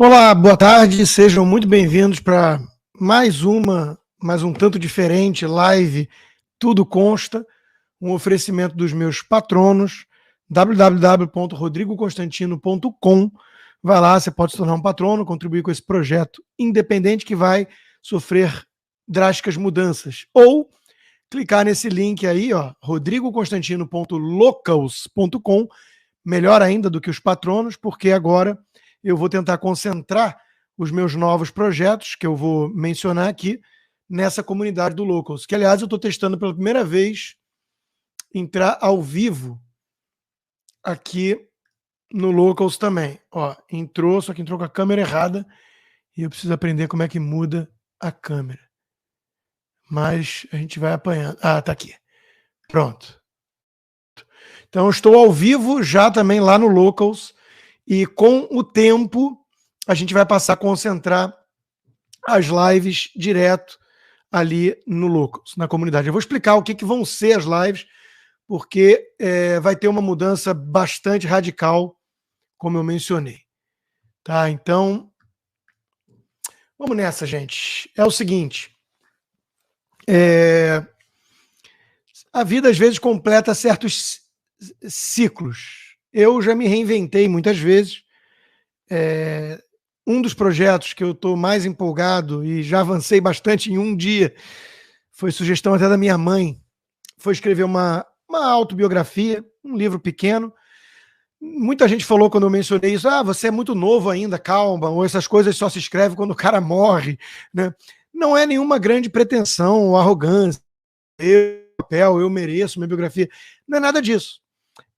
Olá, boa tarde, sejam muito bem-vindos para mais um tanto diferente live Tudo Consta, um oferecimento dos meus patronos, www.rodrigoconstantino.com. Vai lá, você pode se tornar um patrono, contribuir com esse projeto independente que vai sofrer drásticas mudanças. Ou clicar nesse link aí, ó, rodrigoconstantino.locals.com, melhor ainda do que os patronos, porque agora eu vou tentar concentrar os meus novos projetos, que eu vou mencionar aqui, nessa comunidade do Locals, que, aliás, eu estou testando pela primeira vez entrar ao vivo aqui no Locals também. Ó, só que entrou com a câmera errada e eu preciso aprender como é que muda a câmera. Mas a gente vai apanhando. Ah, tá aqui. Pronto. Então, eu estou ao vivo já também lá no Locals e com o tempo a gente vai passar a concentrar as lives direto ali no Locals, na comunidade. Eu vou explicar o que vão ser as lives, porque vai ter uma mudança bastante radical, como eu mencionei. Tá? Então, vamos nessa, gente. É o seguinte, a vida às vezes completa certos ciclos. Eu já me reinventei muitas vezes. Um dos projetos que eu estou mais empolgado e já avancei bastante em um dia, foi sugestão até da minha mãe, foi escrever uma autobiografia, um livro pequeno. Muita gente falou quando eu mencionei isso, você é muito novo ainda, calma, ou essas coisas só se escrevem quando o cara morre, né? Não é nenhuma grande pretensão ou arrogância, eu mereço minha biografia, não é nada disso.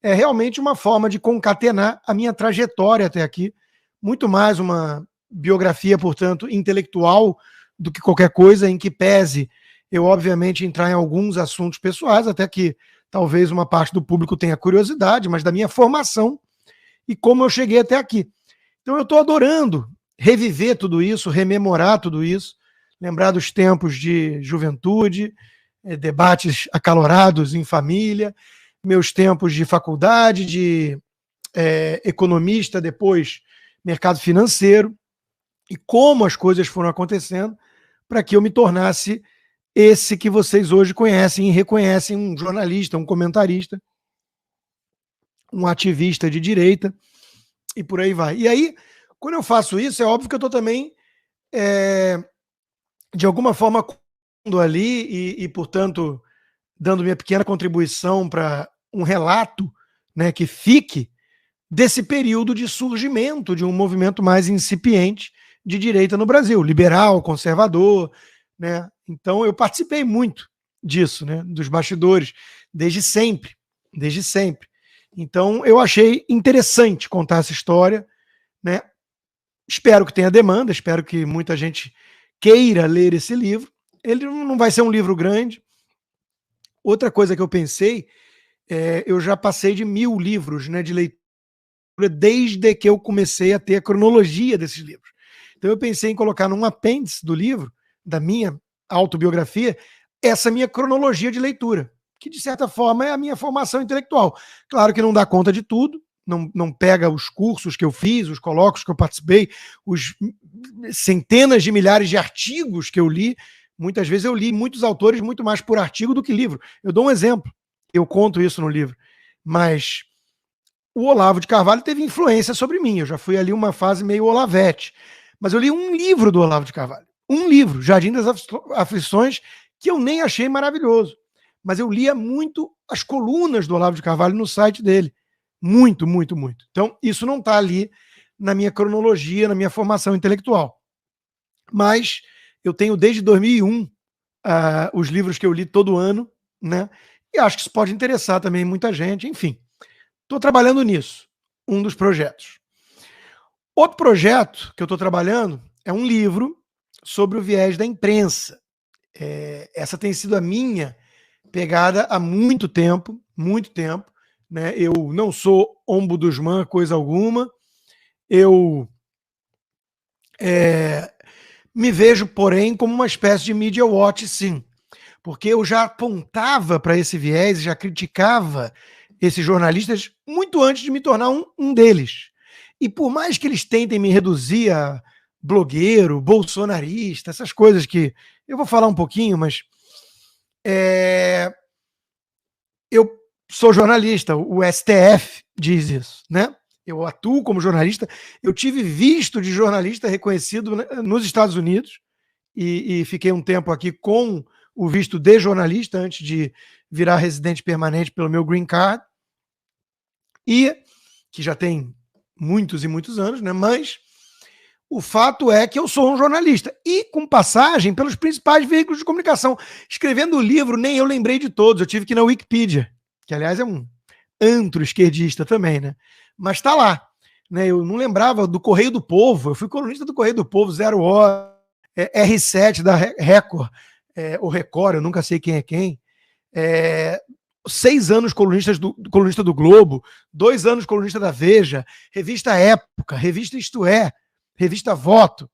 É realmente uma forma de concatenar a minha trajetória até aqui, muito mais uma biografia, portanto, intelectual do que qualquer coisa, em que pese eu, obviamente, entrar em alguns assuntos pessoais, até que talvez uma parte do público tenha curiosidade, mas da minha formação e como eu cheguei até aqui. Então eu estou adorando reviver tudo isso, rememorar tudo isso, lembrar dos tempos de juventude, debates acalorados em família, meus tempos de faculdade, de economista, depois mercado financeiro, e como as coisas foram acontecendo para que eu me tornasse esse que vocês hoje conhecem e reconhecem, um jornalista, um comentarista, um ativista de direita, e por aí vai. E aí, quando eu faço isso, é óbvio que eu estou também, de alguma forma, ali e, portanto, dando minha pequena contribuição para um relato, né, que fique desse período de surgimento de um movimento mais incipiente de direita no Brasil, liberal, conservador, né? Então eu participei muito disso, né, dos bastidores, desde sempre. Então eu achei interessante contar essa história, né? Espero que tenha demanda, espero que muita gente queira ler esse livro. Ele não vai ser um livro grande. Outra coisa que eu pensei, eu já passei de 1000 livros, né, de leitura desde que eu comecei a ter a cronologia desses livros. Então eu pensei em colocar num apêndice do livro, da minha autobiografia, essa minha cronologia de leitura, que de certa forma é a minha formação intelectual. Claro que não dá conta de tudo, não pega os cursos que eu fiz, os colóquios que eu participei, os centenas de milhares de artigos que eu li. Muitas vezes eu li muitos autores muito mais por artigo do que livro. Eu dou um exemplo, eu conto isso no livro, mas o Olavo de Carvalho teve influência sobre mim. Eu já fui ali uma fase meio Olavete. Mas eu li um livro do Olavo de Carvalho. Um livro, Jardim das Aflições, que eu nem achei maravilhoso. Mas eu lia muito as colunas do Olavo de Carvalho no site dele. Muito, muito, muito. Então, isso não está ali na minha cronologia, na minha formação intelectual. Mas eu tenho desde 2001 os livros que eu li todo ano, né? E acho que isso pode interessar também muita gente. Enfim, estou trabalhando nisso, um dos projetos. Outro projeto que eu estou trabalhando é um livro sobre o viés da imprensa. Essa tem sido a minha pegada há muito tempo, né? Eu não sou ombudsman, coisa alguma. Eu me vejo, porém, como uma espécie de media watch, sim. Porque eu já apontava para esse viés, já criticava esses jornalistas muito antes de me tornar um deles. E por mais que eles tentem me reduzir a blogueiro, bolsonarista, essas coisas que eu vou falar um pouquinho, mas eu sou jornalista, o STF diz isso, né? Eu atuo como jornalista, eu tive visto de jornalista reconhecido nos Estados Unidos e fiquei um tempo aqui com o visto de jornalista antes de virar residente permanente pelo meu green card, e que já tem muitos e muitos anos, né? Mas o fato é que eu sou um jornalista e com passagem pelos principais veículos de comunicação. Escrevendo o livro, nem eu lembrei de todos, eu tive que ir na Wikipedia, que aliás é um antro esquerdista também, né? Mas tá lá. Né? Eu não lembrava do Correio do Povo, eu fui colunista do Correio do Povo, Zero Hora, R7 da Record, ou Record, eu nunca sei quem é quem. 6 anos colunista do Globo, 2 anos colunista da Veja, revista Época, revista Isto É, revista Voto,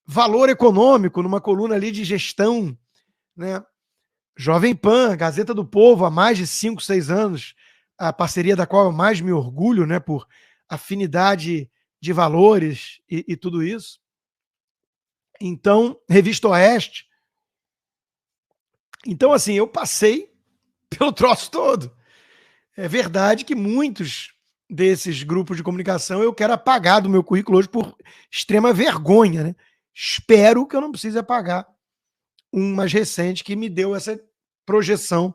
Valor Econômico, numa coluna ali de gestão, né? Jovem Pan, Gazeta do Povo, há mais de 5, 6 anos, a parceria da qual eu mais me orgulho, né, por afinidade de valores e tudo isso. Então, Revista Oeste. Então, assim, eu passei pelo troço todo. É verdade que muitos desses grupos de comunicação eu quero apagar do meu currículo hoje por extrema vergonha, né? Espero que eu não precise apagar um mais recente que me deu essa projeção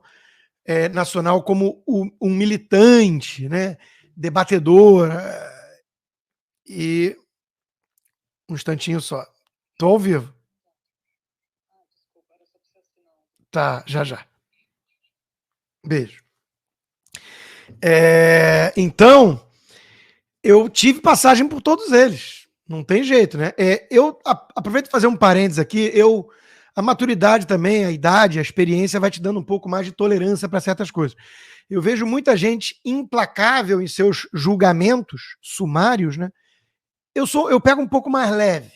nacional como um militante, né? Debatedor. E um instantinho só. Tô ao vivo. Tá, já já. Beijo. Então, eu tive passagem por todos eles. Não tem jeito, né? Eu aproveito para fazer um parênteses aqui. A maturidade também, a idade, a experiência vai te dando um pouco mais de tolerância para certas coisas. Eu vejo muita gente implacável em seus julgamentos sumários, né? Eu pego um pouco mais leve.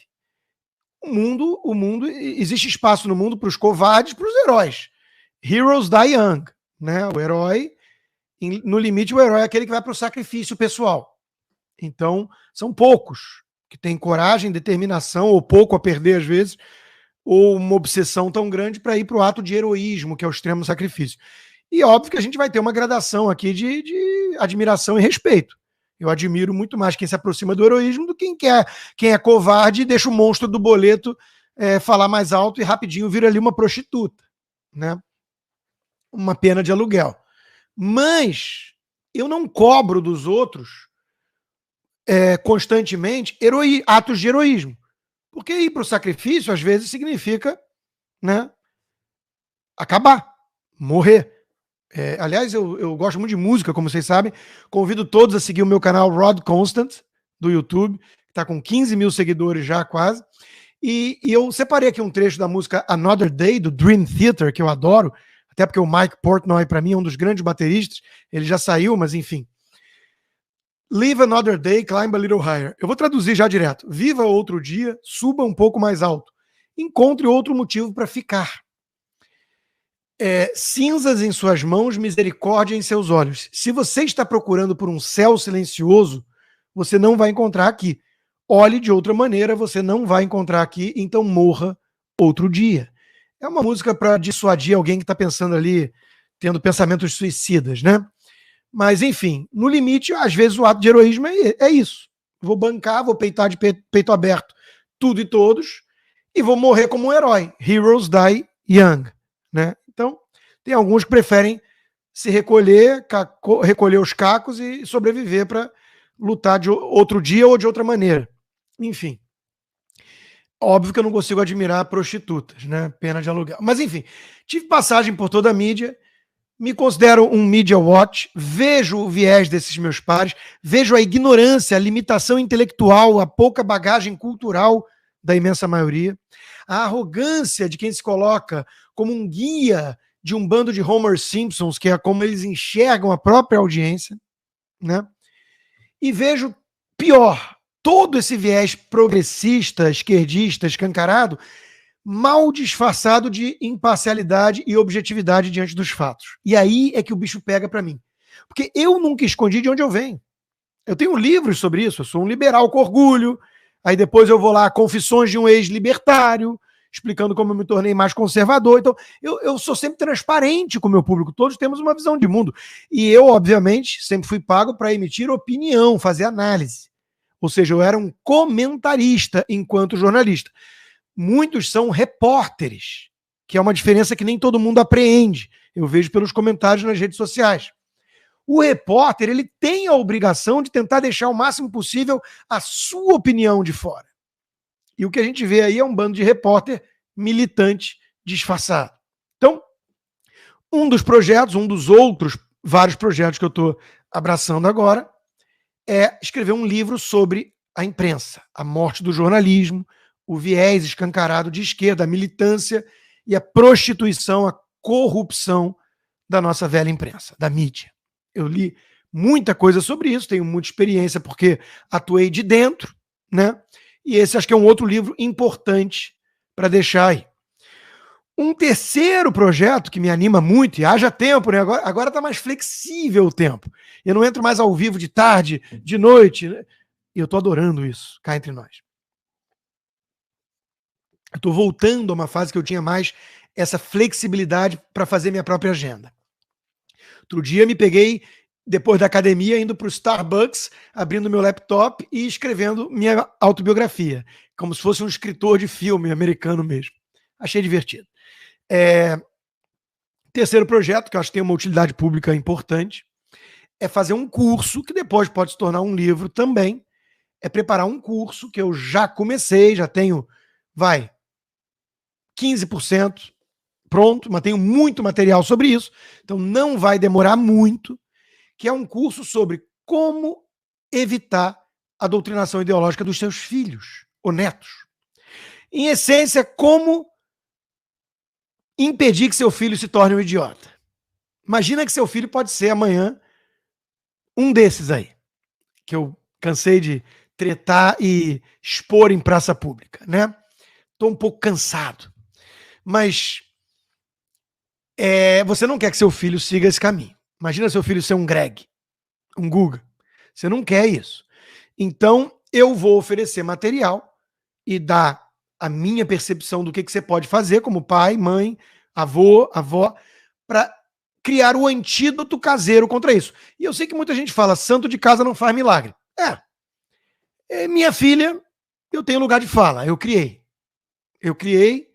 O mundo, existe espaço no mundo para os covardes, para os heróis. Heroes die young, né? O herói, no limite, o herói é aquele que vai para o sacrifício pessoal. Então, são poucos que têm coragem, determinação, ou pouco a perder às vezes, ou uma obsessão tão grande para ir para o ato de heroísmo, que é o extremo sacrifício. E óbvio que a gente vai ter uma gradação aqui de admiração e respeito. Eu admiro muito mais quem se aproxima do heroísmo do que quem é covarde e deixa o monstro do boleto falar mais alto e rapidinho vira ali uma prostituta, né? Uma pena de aluguel. Mas eu não cobro dos outros constantemente atos de heroísmo. Porque ir para o sacrifício, às vezes, significa, né, acabar, morrer. Aliás, eu gosto muito de música, como vocês sabem. Convido todos a seguir o meu canal Rod Constant, do YouTube, que está com 15 mil seguidores já, quase. E eu separei aqui um trecho da música Another Day, do Dream Theater, que eu adoro, até porque o Mike Portnoy, para mim, é um dos grandes bateristas. Ele já saiu, mas enfim. Live another day, climb a little higher. Eu vou traduzir já direto. Viva outro dia, suba um pouco mais alto. Encontre outro motivo para ficar. Cinzas em suas mãos, misericórdia em seus olhos. Se você está procurando por um céu silencioso, você não vai encontrar aqui. Olhe de outra maneira, você não vai encontrar aqui, então morra outro dia. É uma música para dissuadir alguém que está pensando ali, tendo pensamentos suicidas, né? Mas, enfim, no limite, às vezes o ato de heroísmo é isso. Vou bancar, vou peitar de peito aberto tudo e todos e vou morrer como um herói. Heroes die young, né? Então, tem alguns que preferem se recolher os cacos e sobreviver para lutar de outro dia ou de outra maneira. Enfim. Óbvio que eu não consigo admirar prostitutas, né? Pena de aluguel. Mas, enfim, tive passagem por toda a mídia. Me considero um media watch, vejo o viés desses meus pares, vejo a ignorância, a limitação intelectual, a pouca bagagem cultural da imensa maioria, a arrogância de quem se coloca como um guia de um bando de Homer Simpsons, que é como eles enxergam a própria audiência, né? E vejo, pior, todo esse viés progressista, esquerdista, escancarado, mal disfarçado de imparcialidade e objetividade diante dos fatos. E aí é que o bicho pega para mim. Porque eu nunca escondi de onde eu venho. Eu tenho livros sobre isso, eu sou um liberal com orgulho, aí depois eu vou lá, Confissões de um Ex-Libertário, explicando como eu me tornei mais conservador. Então, eu sou sempre transparente com o meu público, todos temos uma visão de mundo. E eu, obviamente, sempre fui pago para emitir opinião, fazer análise. Ou seja, eu era um comentarista enquanto jornalista. Muitos são repórteres, que é uma diferença que nem todo mundo apreende. Eu vejo pelos comentários nas redes sociais. O repórter, ele tem a obrigação de tentar deixar o máximo possível a sua opinião de fora. E o que a gente vê aí é um bando de repórter militante disfarçado. Então, um dos projetos, um dos outros vários projetos que eu estou abraçando agora, é escrever um livro sobre a imprensa, a morte do jornalismo, o viés escancarado de esquerda, a militância e a prostituição, a corrupção da nossa velha imprensa, da mídia. Eu li muita coisa sobre isso, tenho muita experiência porque atuei de dentro, né? E esse acho que é um outro livro importante para deixar aí. Um terceiro projeto que me anima muito, e haja tempo, né? Agora tá mais flexível o tempo. Eu não entro mais ao vivo de tarde, de noite. Né? E eu tô adorando isso, cá entre nós. Eu tô voltando a uma fase que eu tinha mais essa flexibilidade para fazer minha própria agenda. Outro dia me peguei, depois da academia, indo para o Starbucks, abrindo meu laptop e escrevendo minha autobiografia, como se fosse um escritor de filme americano mesmo. Achei divertido. Terceiro projeto, que eu acho que tem uma utilidade pública importante, é fazer um curso, que depois pode se tornar um livro também, é preparar um curso que eu já comecei, já tenho, 15% pronto, mas tenho muito material sobre isso, então não vai demorar muito, que é um curso sobre como evitar a doutrinação ideológica dos seus filhos ou netos. Em essência, como impedir que seu filho se torne um idiota. Imagina que seu filho pode ser amanhã um desses aí, que eu cansei de tretar e expor em praça pública, né? Estou um pouco cansado. Mas você não quer que seu filho siga esse caminho. Imagina seu filho ser um Greg, um Guga. Você não quer isso. Então, eu vou oferecer material e dar a minha percepção do que você pode fazer como pai, mãe, avô, avó, para criar o antídoto caseiro contra isso. E eu sei que muita gente fala, santo de casa não faz milagre. Minha filha, eu tenho lugar de fala, eu criei. Eu criei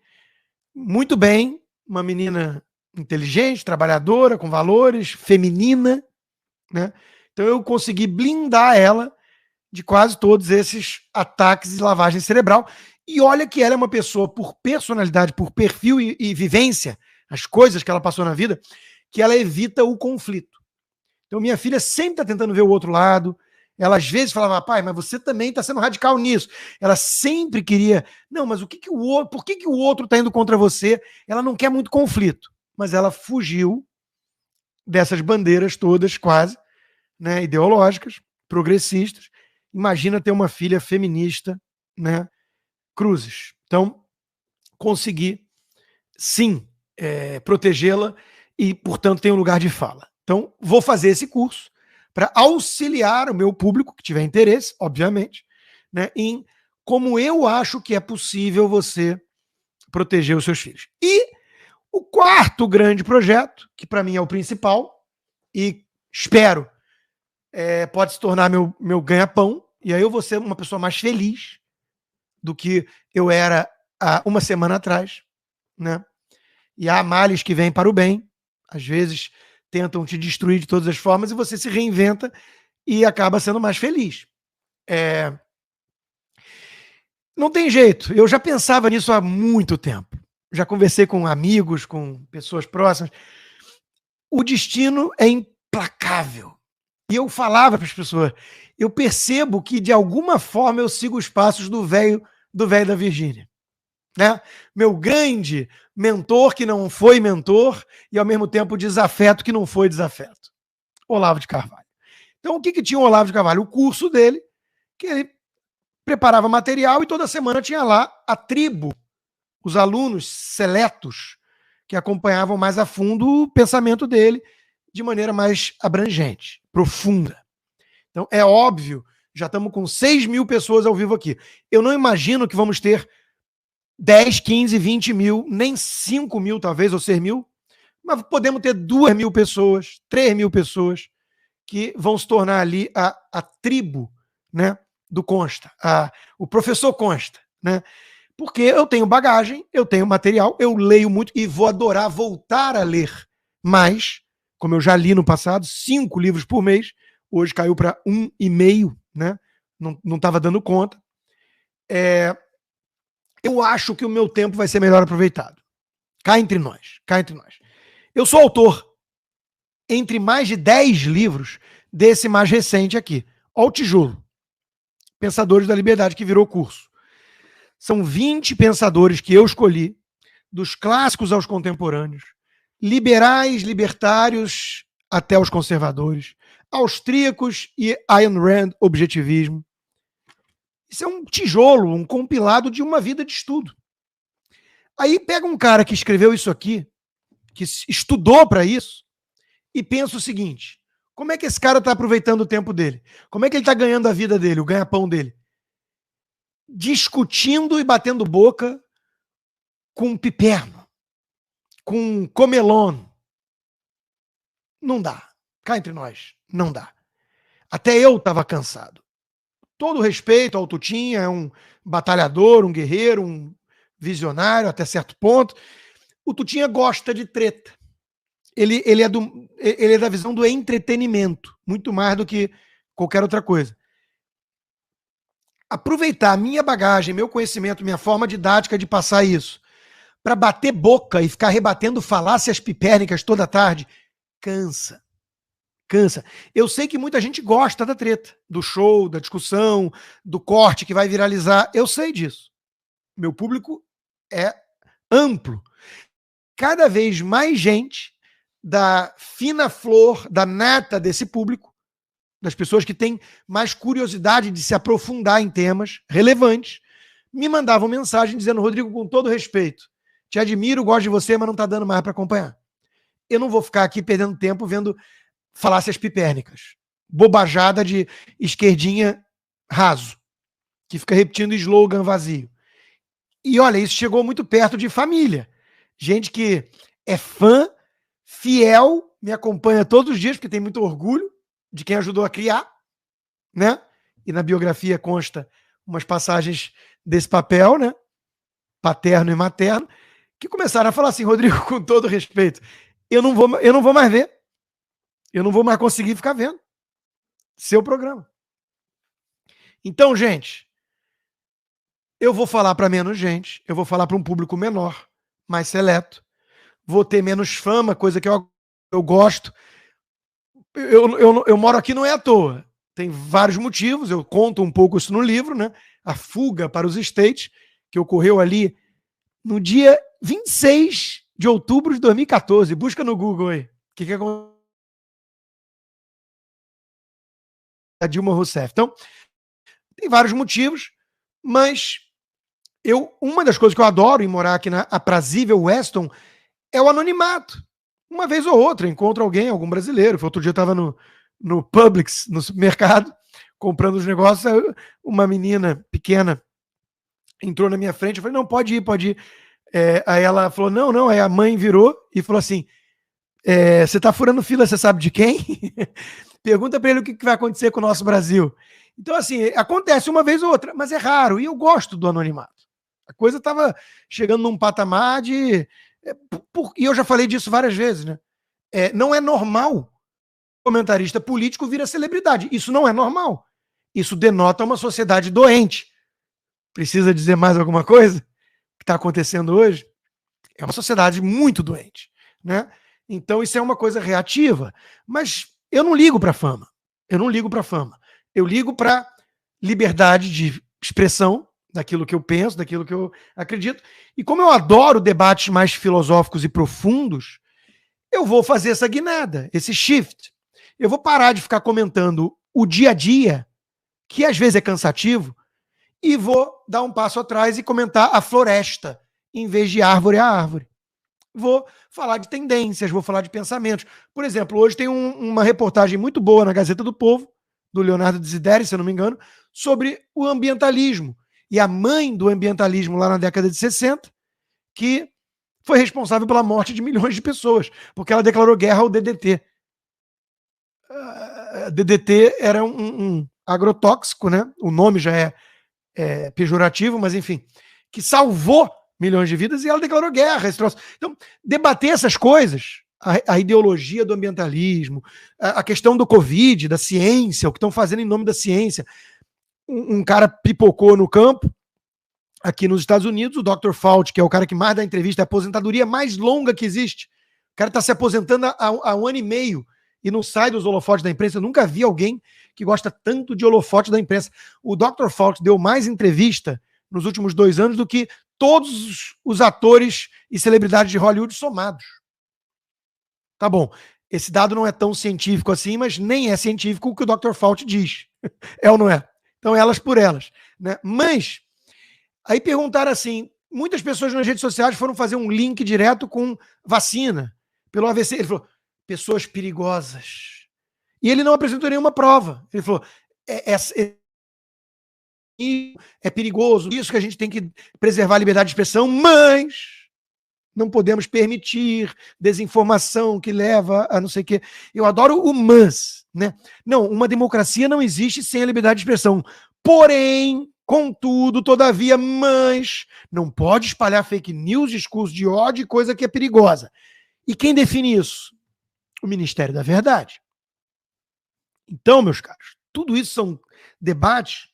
muito bem, uma menina inteligente, trabalhadora, com valores, feminina, né? Então eu consegui blindar ela de quase todos esses ataques de lavagem cerebral. E olha que ela é uma pessoa, por personalidade, por perfil e vivência, as coisas que ela passou na vida, que ela evita o conflito. Então minha filha sempre está tentando ver o outro lado. Ela às vezes falava, pai, mas você também está sendo radical nisso. Ela sempre queria, não, mas por que o outro está indo contra você? Ela não quer muito conflito. Mas ela fugiu dessas bandeiras todas, quase, né, ideológicas, progressistas. Imagina ter uma filha feminista, né, cruzes. Então, consegui, sim, protegê-la e, portanto, tem um lugar de fala. Então, vou fazer esse curso para auxiliar o meu público, que tiver interesse, obviamente, né, em como eu acho que é possível você proteger os seus filhos. E o quarto grande projeto, que para mim é o principal, e espero pode se tornar meu ganha-pão, e aí eu vou ser uma pessoa mais feliz do que eu era há uma semana atrás, né? E há males que vêm para o bem, às vezes tentam te destruir de todas as formas e você se reinventa e acaba sendo mais feliz. Não tem jeito, eu já pensava nisso há muito tempo. Já conversei com amigos, com pessoas próximas. O destino é implacável. E eu falava para as pessoas, eu percebo que de alguma forma eu sigo os passos do velho da Virgínia. Né? Meu grande mentor que não foi mentor e ao mesmo tempo desafeto que não foi desafeto. Olavo de Carvalho. Então o que tinha o Olavo de Carvalho? O curso dele, que ele preparava material e toda semana tinha lá a tribo, os alunos seletos que acompanhavam mais a fundo o pensamento dele de maneira mais abrangente, profunda. Então, é óbvio, já estamos com 6 mil pessoas ao vivo aqui. Eu não imagino que vamos ter 10, 15, 20 mil, nem 5 mil talvez, ou 6 mil, mas podemos ter 2 mil pessoas, 3 mil pessoas que vão se tornar ali a tribo, né, do Consta, o professor Consta, né? Porque eu tenho bagagem, eu tenho material, eu leio muito e vou adorar voltar a ler mais, como eu já li no passado, 5 livros por mês, hoje caiu para 1,5, né? Não estava dando conta. Eu acho que o meu tempo vai ser melhor aproveitado. Cá entre nós, cá entre nós. Eu sou autor entre mais de 10 livros desse mais recente aqui. Ó o tijolo. Pensadores da Liberdade, que virou curso. São 20 pensadores que eu escolhi, dos clássicos aos contemporâneos, liberais, libertários até os conservadores, austríacos e Ayn Rand, objetivismo. Isso é um tijolo, um compilado de uma vida de estudo. Aí pega um cara que escreveu isso aqui, que estudou para isso, e pensa o seguinte: como é que esse cara está aproveitando o tempo dele? Como é que ele está ganhando a vida dele, o ganha-pão dele? Discutindo e batendo boca com piperno, com comelon. Não dá. Cá entre nós, não dá. Até eu estava cansado. Todo respeito ao Tutinha, é um batalhador, um guerreiro, um visionário até certo ponto. O Tutinha gosta de treta. Ele é da visão do entretenimento, muito mais do que qualquer outra coisa. Aproveitar minha bagagem, meu conhecimento, minha forma didática de passar isso, para bater boca e ficar rebatendo falácias pipérnicas toda tarde, cansa. Cansa. Eu sei que muita gente gosta da treta, do show, da discussão, do corte que vai viralizar. Eu sei disso. Meu público é amplo. Cada vez mais gente da fina flor, da nata desse público, das pessoas que têm mais curiosidade de se aprofundar em temas relevantes, me mandavam mensagem dizendo: Rodrigo, com todo respeito, te admiro, gosto de você, mas não está dando mais para acompanhar. Eu não vou ficar aqui perdendo tempo vendo falácias pipérnicas, bobajada de esquerdinha raso, que fica repetindo slogan vazio. E olha, isso chegou muito perto de família. Gente que é fã, fiel, me acompanha todos os dias, porque tem muito orgulho de quem ajudou a criar, né? E na biografia consta umas passagens desse papel, né? Paterno e materno, que começaram a falar assim: Rodrigo, com todo respeito, eu não vou mais ver. Eu não vou mais conseguir ficar vendo seu programa. Então, gente, eu vou falar para menos gente, eu vou falar para um público menor, mais seleto, vou ter menos fama, coisa que eu gosto. Eu moro aqui não é à toa. Tem vários motivos, eu conto um pouco isso no livro, né? A fuga para os States, que ocorreu ali no dia 26 de outubro de 2014. Busca no Google aí. O que aconteceu? A Dilma Rousseff. Então, tem vários motivos, mas uma das coisas que eu adoro em morar aqui na aprazível Weston é o anonimato. Uma vez ou outra, encontro alguém, algum brasileiro. Outro dia eu estava no Publix, no supermercado, comprando os negócios, uma menina pequena entrou na minha frente, eu falei: não, pode ir, pode ir. Aí ela falou: não, aí a mãe virou e falou assim: você está furando fila, você sabe de quem? Pergunta para ele o que vai acontecer com o nosso Brasil. Então, assim, acontece uma vez ou outra, mas é raro, e eu gosto do anonimato. A coisa estava chegando num patamar de... E eu já falei disso várias vezes, né? Não é normal comentarista político vira celebridade. Isso não é normal. Isso denota uma sociedade doente. Precisa dizer mais alguma coisa que está acontecendo hoje? É uma sociedade muito doente, né? Então isso é uma coisa reativa. Mas eu não ligo para fama. Eu não ligo para fama. Eu ligo para liberdade de expressão daquilo que eu penso, daquilo que eu acredito. E como eu adoro debates mais filosóficos e profundos, eu vou fazer essa guinada, esse shift. Eu vou parar de ficar comentando o dia a dia, que às vezes é cansativo, e vou dar um passo atrás e comentar a floresta, em vez de árvore a árvore. Vou falar de tendências, vou falar de pensamentos. Por exemplo, hoje tem uma reportagem muito boa na Gazeta do Povo, do Leonardo Desideri, se eu não me engano, sobre o ambientalismo. E a mãe do ambientalismo lá na década de 60, que foi responsável pela morte de milhões de pessoas, porque ela declarou guerra ao DDT. DDT era um agrotóxico, né? O nome já é pejorativo, mas enfim, que salvou milhões de vidas e ela declarou guerra. Esse troço. Então, debater essas coisas, a ideologia do ambientalismo, a questão do Covid, da ciência, o que estão fazendo em nome da ciência. Um cara pipocou no campo, aqui nos Estados Unidos, o Dr. Fauci, que é o cara que mais dá entrevista, é a aposentadoria mais longa que existe. O cara está se aposentando há 1 ano e meio e não sai dos holofotes da imprensa. Eu nunca vi alguém que gosta tanto de holofote da imprensa. O Dr. Fauci deu mais entrevista nos últimos 2 anos do que todos os atores e celebridades de Hollywood somados. Tá bom, esse dado não é tão científico assim, mas nem é científico o que o Dr. Fauci diz. É ou não é? Então, elas por elas. Né? Mas, aí perguntaram assim, muitas pessoas nas redes sociais foram fazer um link direto com vacina, pelo AVC. Ele falou, pessoas perigosas. E ele não apresentou nenhuma prova. Ele falou, é perigoso, isso que a gente tem que preservar a liberdade de expressão, mas não podemos permitir desinformação que leva a não sei o quê. Eu adoro o mas, né? Não, uma democracia não existe sem a liberdade de expressão. Porém, contudo, todavia, mas não pode espalhar fake news, discurso de ódio e coisa que é perigosa. E quem define isso? O Ministério da Verdade. Então, meus caros, tudo isso são debates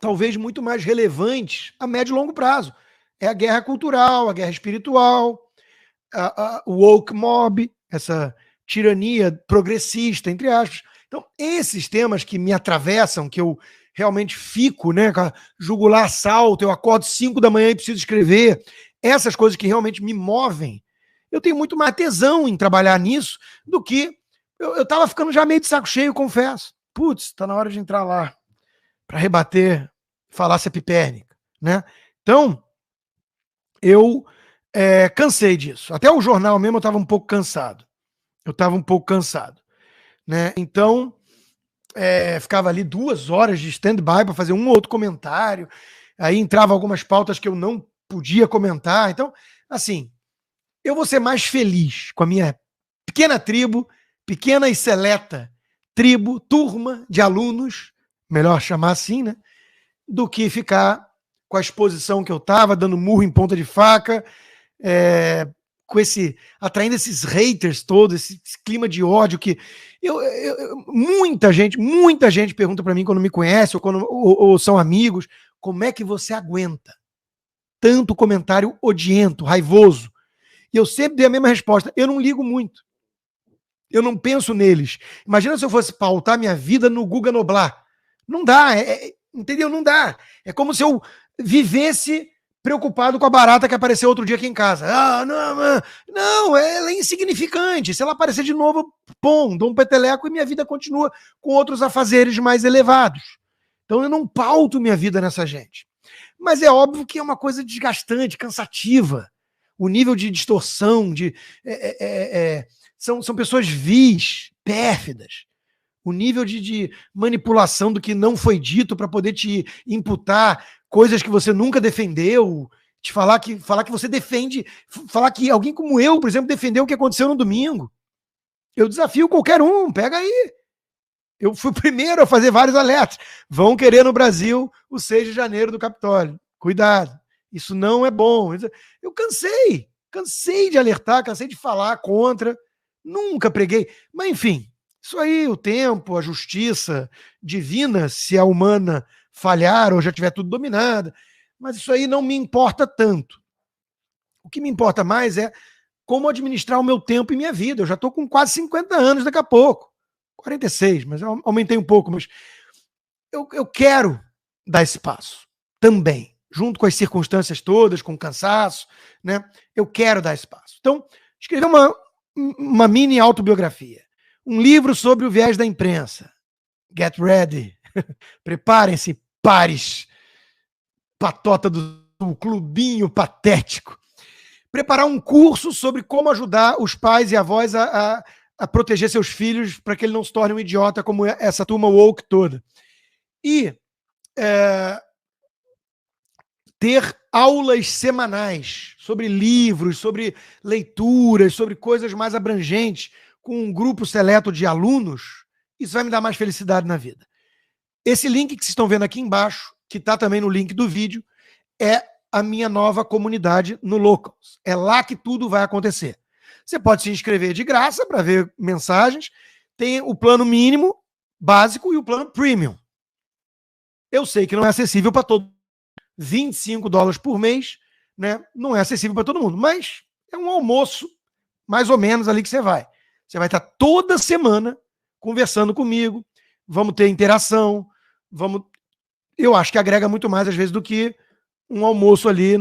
talvez muito mais relevantes a médio e longo prazo. É a guerra cultural, a guerra espiritual, o woke mob, essa tirania progressista, entre aspas. Então, esses temas que me atravessam, que eu realmente fico, né, com a jugular salto, eu acordo 5 da manhã e preciso escrever, essas coisas que realmente me movem, eu tenho muito mais tesão em trabalhar nisso do que eu tava ficando já meio de saco cheio, confesso. Putz, tá na hora de entrar lá para rebater falácia pipérnica, né? Então, eu cansei disso. Até o jornal mesmo eu estava um pouco cansado. Né? Então, ficava ali 2 horas de stand-by para fazer um ou outro comentário. Aí entrava algumas pautas que eu não podia comentar. Então, assim, eu vou ser mais feliz com a minha pequena tribo, pequena e seleta tribo, turma de alunos, melhor chamar assim, né? Do que ficar com a exposição que eu estava, dando murro em ponta de faca, atraindo esses haters todos, esse clima de ódio que muita gente pergunta para mim quando me conhece ou são amigos, como é que você aguenta tanto comentário odiento, raivoso? E eu sempre dei a mesma resposta, eu não ligo muito. Eu não penso neles. Imagina se eu fosse pautar minha vida no Guga Noblar. Não dá, entendeu? Não dá. É como se eu vivesse preocupado com a barata que apareceu outro dia aqui em casa. Não, ela é insignificante. Se ela aparecer de novo, dou um peteleco e minha vida continua com outros afazeres mais elevados. Então eu não pauto minha vida nessa gente. Mas é óbvio que é uma coisa desgastante, cansativa. O nível de distorção, são pessoas vis, pérfidas. O nível de manipulação do que não foi dito para poder te imputar coisas que você nunca defendeu, te falar que você defende, falar que alguém como eu, por exemplo, defendeu o que aconteceu no domingo. Eu desafio qualquer um, pega aí. Eu fui o primeiro a fazer vários alertas. Vão querer no Brasil o 6 de janeiro do Capitólio. Cuidado, isso não é bom. Eu cansei de alertar, cansei de falar contra, nunca preguei. Mas enfim, isso aí, o tempo, a justiça divina, se a humana falhar ou já tiver tudo dominado, mas isso aí não me importa tanto. O que me importa mais é como administrar o meu tempo e minha vida. Eu já estou com quase 50 anos daqui a pouco. 46, mas eu aumentei um pouco, mas eu quero dar esse passo também, junto com as circunstâncias todas, com o cansaço, né? Eu quero dar esse passo. Então, escrevi uma mini autobiografia. Um livro sobre o viés da imprensa. Get ready. Preparem-se, pares. Patota do clubinho patético. Preparar um curso sobre como ajudar os pais e avós a a proteger seus filhos para que ele não se torne um idiota como essa turma woke toda. E ter aulas semanais sobre livros, sobre leituras, sobre coisas mais abrangentes, com um grupo seleto de alunos, isso vai me dar mais felicidade na vida. Esse link que vocês estão vendo aqui embaixo, que está também no link do vídeo, é a minha nova comunidade no Locals. É lá que tudo vai acontecer. Você pode se inscrever de graça para ver mensagens. Tem o plano mínimo, básico, e o plano premium. Eu sei que não é acessível para todo mundo. $25 por mês, né? Não é acessível para todo mundo, mas é um almoço, mais ou menos, ali que você vai. Você vai estar toda semana conversando comigo, vamos ter interação, eu acho que agrega muito mais, às vezes, do que um almoço ali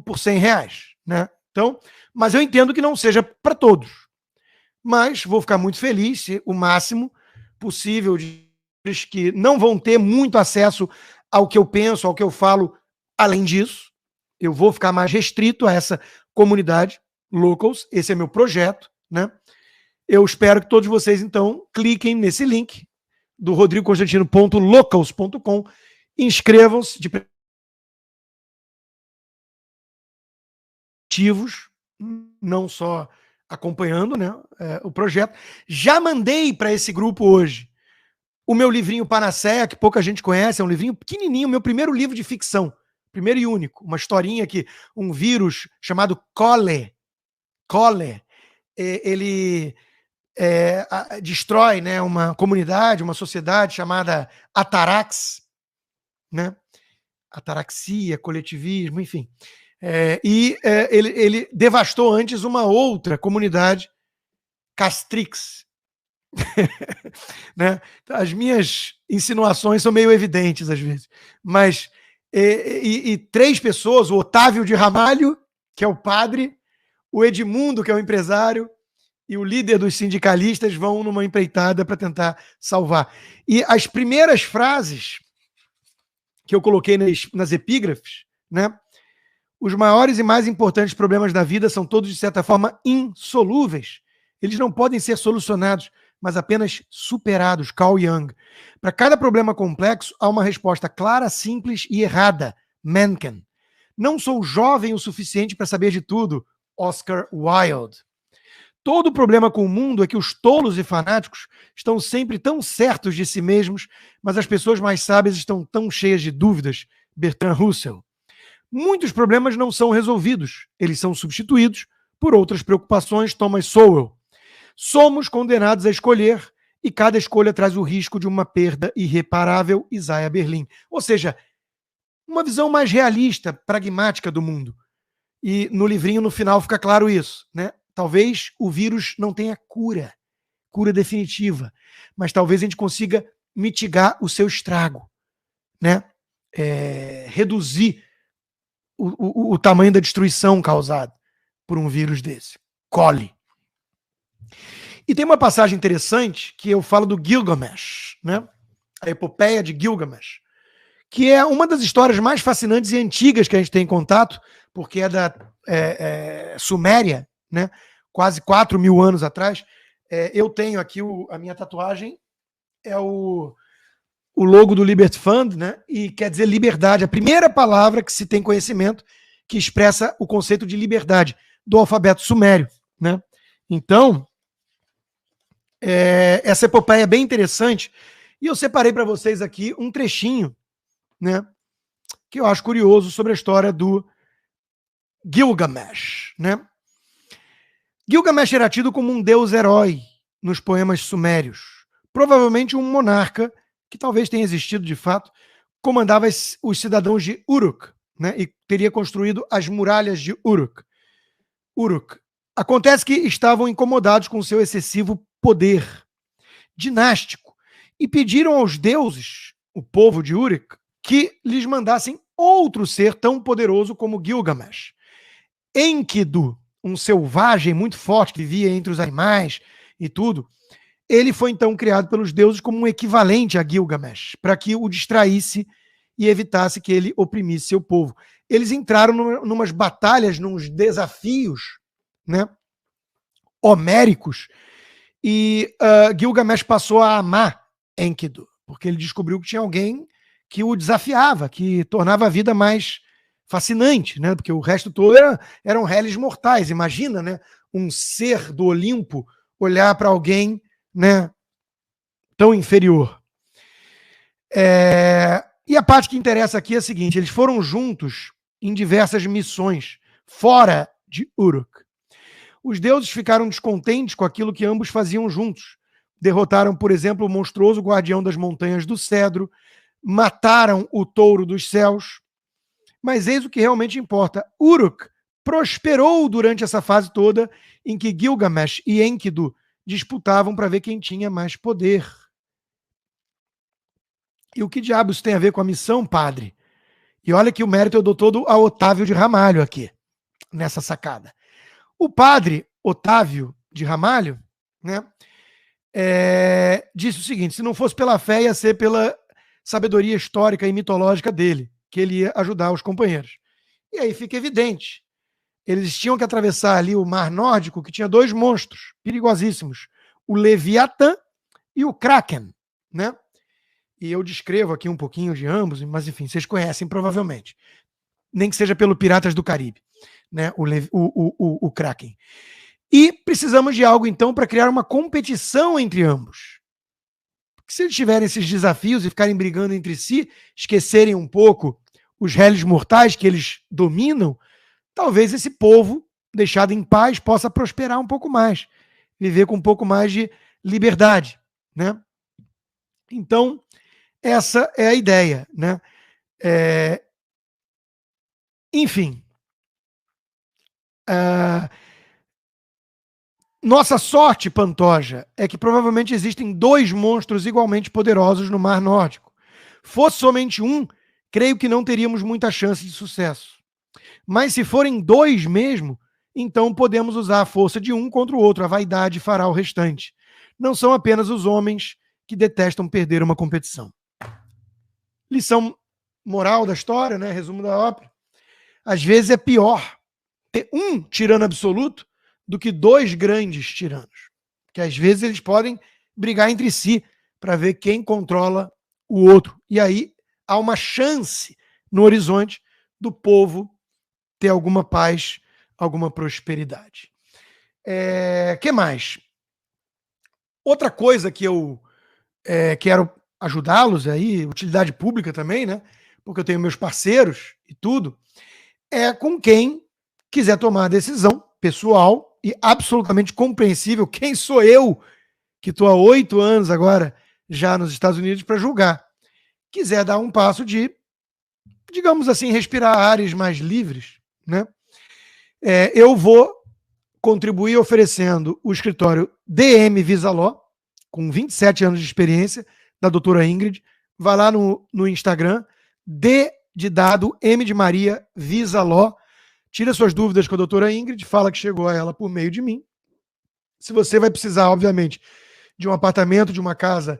por R$100, né? Então, mas eu entendo que não seja para todos. Mas vou ficar muito feliz se o máximo possível de que não vão ter muito acesso ao que eu penso, ao que eu falo. Além disso, eu vou ficar mais restrito a essa comunidade Locals. Esse é meu projeto, né? Eu espero que todos vocês, então, cliquem nesse link do rodrigoconstantino.locals.com, inscrevam-se de ativos, não só acompanhando, né, o projeto. Já mandei para esse grupo hoje o meu livrinho Panaceia, que pouca gente conhece, é um livrinho pequenininho, meu primeiro livro de ficção, primeiro e único, uma historinha que um vírus chamado Cole, ele destrói, né, uma comunidade, uma sociedade chamada Atarax, né, ataraxia, coletivismo, enfim. Ele devastou antes uma outra comunidade, Castrix. Né? As minhas insinuações são meio evidentes às vezes, mas três pessoas, o Otávio de Ramalho, que é o padre, o Edmundo, que é o empresário, e o líder dos sindicalistas vão numa empreitada para tentar salvar. E as primeiras frases que eu coloquei nas epígrafes, né? Os maiores e mais importantes problemas da vida são todos, de certa forma, insolúveis. Eles não podem ser solucionados, mas apenas superados. Carl Jung. Para cada problema complexo, há uma resposta clara, simples e errada. Mencken. Não sou jovem o suficiente para saber de tudo. Oscar Wilde. Todo problema com o mundo é que os tolos e fanáticos estão sempre tão certos de si mesmos, mas as pessoas mais sábias estão tão cheias de dúvidas. Bertrand Russell. Muitos problemas não são resolvidos, eles são substituídos por outras preocupações. Thomas Sowell. Somos condenados a escolher e cada escolha traz o risco de uma perda irreparável. Isaiah Berlin. Ou seja, uma visão mais realista, pragmática do mundo. E no livrinho, no final, fica claro isso, né? Talvez o vírus não tenha cura definitiva, mas talvez a gente consiga mitigar o seu estrago, né? Reduzir o tamanho da destruição causada por um vírus desse. Cole. E tem uma passagem interessante que eu falo do Gilgamesh, né? A epopeia de Gilgamesh, que é uma das histórias mais fascinantes e antigas que a gente tem em contato, porque é da Suméria, né? Quase 4.000 anos atrás. Eu tenho aqui a minha tatuagem, é o logo do Liberty Fund, né? E quer dizer liberdade, a primeira palavra que se tem conhecimento que expressa o conceito de liberdade do alfabeto sumério, né? Então, essa epopeia é bem interessante e eu separei para vocês aqui um trechinho, né? Que eu acho curioso sobre a história do Gilgamesh, né? Gilgamesh era tido como um deus-herói nos poemas sumérios, provavelmente um monarca que talvez tenha existido de fato, comandava os cidadãos de Uruk, né, e teria construído as muralhas de Uruk. Acontece que estavam incomodados com seu excessivo poder dinástico e pediram aos deuses, o povo de Uruk, que lhes mandassem outro ser tão poderoso como Gilgamesh. Enkidu, um selvagem muito forte que vivia entre os animais e tudo, ele foi então criado pelos deuses como um equivalente a Gilgamesh, para que o distraísse e evitasse que ele oprimisse seu povo. Eles entraram numas batalhas, nos desafios, né, homéricos, E Gilgamesh passou a amar Enkidu, porque ele descobriu que tinha alguém que o desafiava, que tornava a vida mais fascinante, né? Porque o resto todo eram réis mortais. Imagina, né? Um ser do Olimpo olhar para alguém, né, tão inferior. E a parte que interessa aqui é a seguinte: eles foram juntos em diversas missões fora de Uruk. Os deuses ficaram descontentes com aquilo que ambos faziam juntos. Derrotaram, por exemplo, o monstruoso guardião das montanhas do cedro, mataram o touro dos céus. Mas eis o que realmente importa. Uruk prosperou durante essa fase toda em que Gilgamesh e Enkidu disputavam para ver quem tinha mais poder. E o que diabos tem a ver com a missão, padre? E olha que o mérito eu dou todo a Otávio de Ramalho aqui, nessa sacada. O padre Otávio de Ramalho, né, disse o seguinte: se não fosse pela fé, ia ser pela sabedoria histórica e mitológica dele, que ele ia ajudar os companheiros. E aí fica evidente. Eles tinham que atravessar ali o Mar Nórdico, que tinha dois monstros perigosíssimos, o Leviatã e o Kraken, né? E eu descrevo aqui um pouquinho de ambos, mas enfim, vocês conhecem provavelmente. Nem que seja pelo Piratas do Caribe, né? O Kraken. E precisamos de algo, então, para criar uma competição entre ambos. Porque se eles tiverem esses desafios e ficarem brigando entre si, esquecerem um pouco os réis mortais que eles dominam, talvez esse povo, deixado em paz, possa prosperar um pouco mais, viver com um pouco mais de liberdade, né? Então, essa é a ideia, né? Enfim, nossa sorte, Pantoja, é que provavelmente existem dois monstros igualmente poderosos no Mar Nórdico. Fosse somente um, creio que não teríamos muita chance de sucesso. Mas se forem dois mesmo, então podemos usar a força de um contra o outro. A vaidade fará o restante. Não são apenas os homens que detestam perder uma competição. Lição moral da história, né? Resumo da ópera. Às vezes é pior ter um tirano absoluto do que dois grandes tiranos. Porque às vezes eles podem brigar entre si para ver quem controla o outro. E aí há uma chance no horizonte do povo ter alguma paz, alguma prosperidade. Que mais? Outra coisa que eu quero ajudá-los aí, utilidade pública também, né? Porque eu tenho meus parceiros e tudo, é com quem quiser tomar a decisão pessoal e absolutamente compreensível. Quem sou eu, que estou há 8 anos agora já nos Estados Unidos, para julgar? Quiser dar um passo de, digamos assim, respirar ares mais livres, né? Eu vou contribuir oferecendo o escritório DM Visaló, com 27 anos de experiência, da doutora Ingrid. Vai lá no Instagram, D de dado, M de Maria, Visaló. Tira suas dúvidas com a doutora Ingrid, fala que chegou a ela por meio de mim. Se você vai precisar, obviamente, de um apartamento, de uma casa,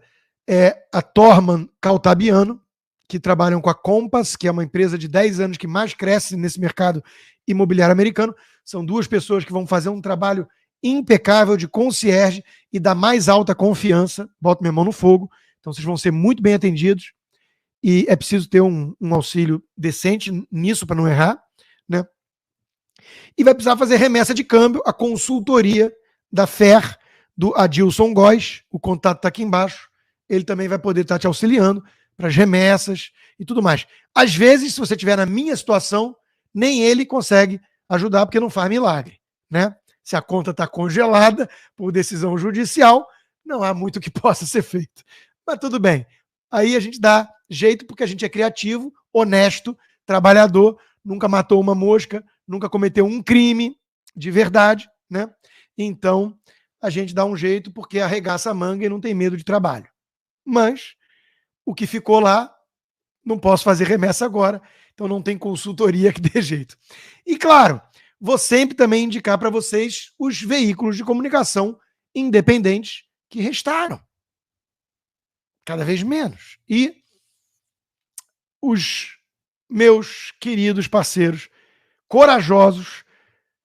a Torman Caltabiano, que trabalham com a Compass, que é uma empresa de 10 anos que mais cresce nesse mercado imobiliário americano. São duas pessoas que vão fazer um trabalho impecável de concierge e da mais alta confiança. Boto minha mão no fogo. Então vocês vão ser muito bem atendidos e é preciso ter um auxílio decente nisso para não errar, né? E vai precisar fazer remessa de câmbio, a consultoria da FER, do Adilson Góes, o contato está aqui embaixo. Ele também vai poder estar te auxiliando para as remessas e tudo mais. Às vezes, se você estiver na minha situação, nem ele consegue ajudar porque não faz milagre, né? Se a conta está congelada por decisão judicial, não há muito que possa ser feito. Mas tudo bem. Aí a gente dá jeito porque a gente é criativo, honesto, trabalhador, nunca matou uma mosca, nunca cometeu um crime de verdade, né? Então, a gente dá um jeito porque arregaça a manga e não tem medo de trabalho. Mas o que ficou lá, não posso fazer remessa agora, então não tem consultoria que dê jeito. E claro, vou sempre também indicar para vocês os veículos de comunicação independentes que restaram. Cada vez menos. E os meus queridos parceiros, corajosos,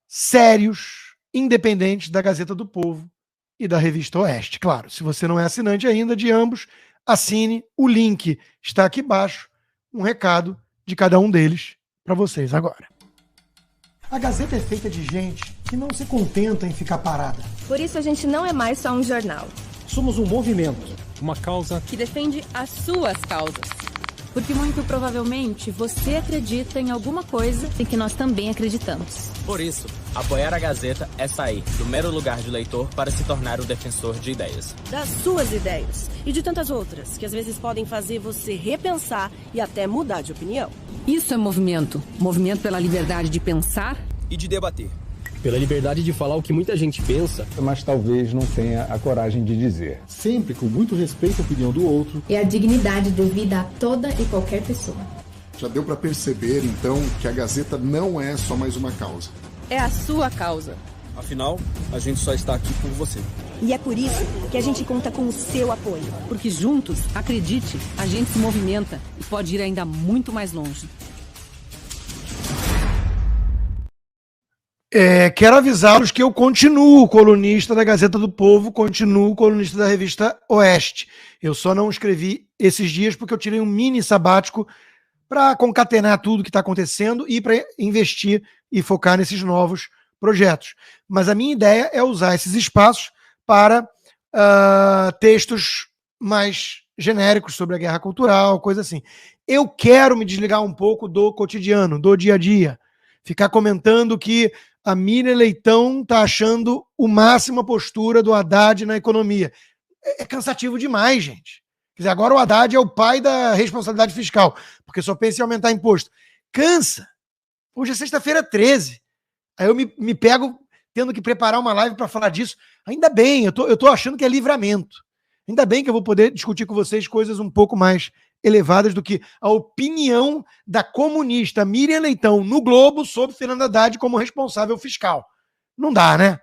sérios, independentes da Gazeta do Povo, e da Revista Oeste. Claro, se você não é assinante ainda de ambos, assine. O link está aqui embaixo. Um recado de cada um deles para vocês agora. A Gazeta é feita de gente que não se contenta em ficar parada. Por isso a gente não é mais só um jornal. Somos um movimento, uma causa que defende as suas causas. Porque muito provavelmente você acredita em alguma coisa em que nós também acreditamos. Por isso, apoiar a Gazeta é sair do mero lugar de leitor para se tornar o defensor de ideias. Das suas ideias e de tantas outras que às vezes podem fazer você repensar e até mudar de opinião. Isso é movimento. Movimento pela liberdade de pensar e de debater. pela liberdade de falar o que muita gente pensa, mas talvez não tenha a coragem de dizer. Sempre com muito respeito à opinião do outro. E a dignidade devida a toda e qualquer pessoa. Já deu para perceber, então, que a Gazeta não é só mais uma causa. É a sua causa. Afinal, a gente só está aqui por você. E é por isso que a gente conta com o seu apoio. Porque juntos, acredite, a gente se movimenta e pode ir ainda muito mais longe. Quero avisá-los que eu continuo colunista da Gazeta do Povo, continuo colunista da Revista Oeste. Eu só não escrevi esses dias porque eu tirei um mini sabático para concatenar tudo que está acontecendo e para investir e focar nesses novos projetos. Mas a minha ideia é usar esses espaços para textos mais genéricos sobre a guerra cultural, coisa assim. Eu quero me desligar um pouco do cotidiano, do dia a dia. Ficar comentando que a Miriam Leitão está achando o máximo a postura do Haddad na economia. É cansativo demais, gente. Quer dizer, agora o Haddad é o pai da responsabilidade fiscal, porque só pensa em aumentar imposto. Cansa. Hoje é sexta-feira 13. Aí eu me pego tendo que preparar uma live para falar disso. Ainda bem, eu tô achando que é livramento. Ainda bem que eu vou poder discutir com vocês coisas um pouco mais elevadas do que a opinião da comunista Miriam Leitão no Globo sobre Fernando Haddad como responsável fiscal. Não dá, né?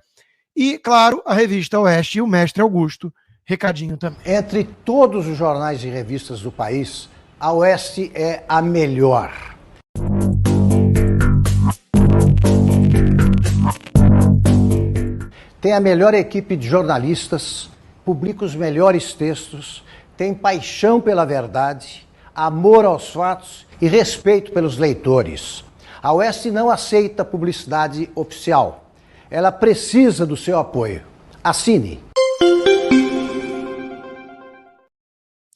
E, claro, a Revista Oeste e o Mestre Augusto. Recadinho também. Entre todos os jornais e revistas do país, a Oeste é a melhor. Tem a melhor equipe de jornalistas, publica os melhores textos, tem paixão pela verdade, amor aos fatos e respeito pelos leitores. A Oeste não aceita publicidade oficial. Ela precisa do seu apoio. Assine.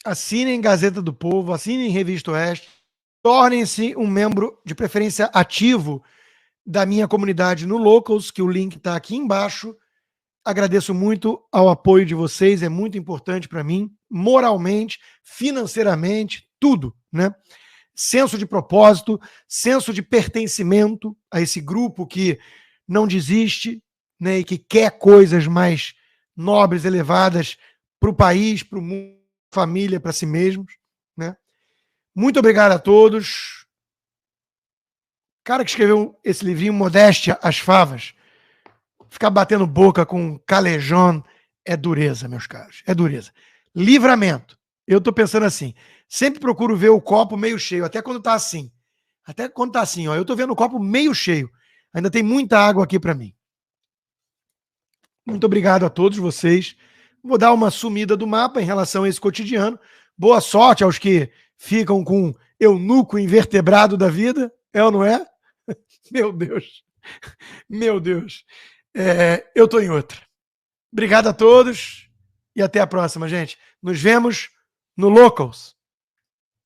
Assinem Gazeta do Povo, assinem Revista Oeste, tornem-se um membro de preferência ativo da minha comunidade no Locals, que o link está aqui embaixo. Agradeço muito ao apoio de vocês, é muito importante para mim, moralmente, financeiramente, tudo, né? Senso de propósito, senso de pertencimento a esse grupo que não desiste, né, e que quer coisas mais nobres, elevadas para o país, para o mundo, família, para si mesmos, né? Muito obrigado a todos. O cara que escreveu esse livrinho, Modéstia às Favas, ficar batendo boca com calejão é dureza, meus caros. É dureza. Livramento. Eu tô pensando assim, sempre procuro ver o copo meio cheio, até quando tá assim. Até quando tá assim, ó. Eu tô vendo o copo meio cheio. Ainda tem muita água aqui para mim. Muito obrigado a todos vocês. Vou dar uma sumida do mapa em relação a esse cotidiano. Boa sorte aos que ficam com eunuco invertebrado da vida. É ou não é? Meu Deus. Meu Deus. Eu tô em outra. Obrigado a todos e até a próxima, gente. Nos vemos no Locals.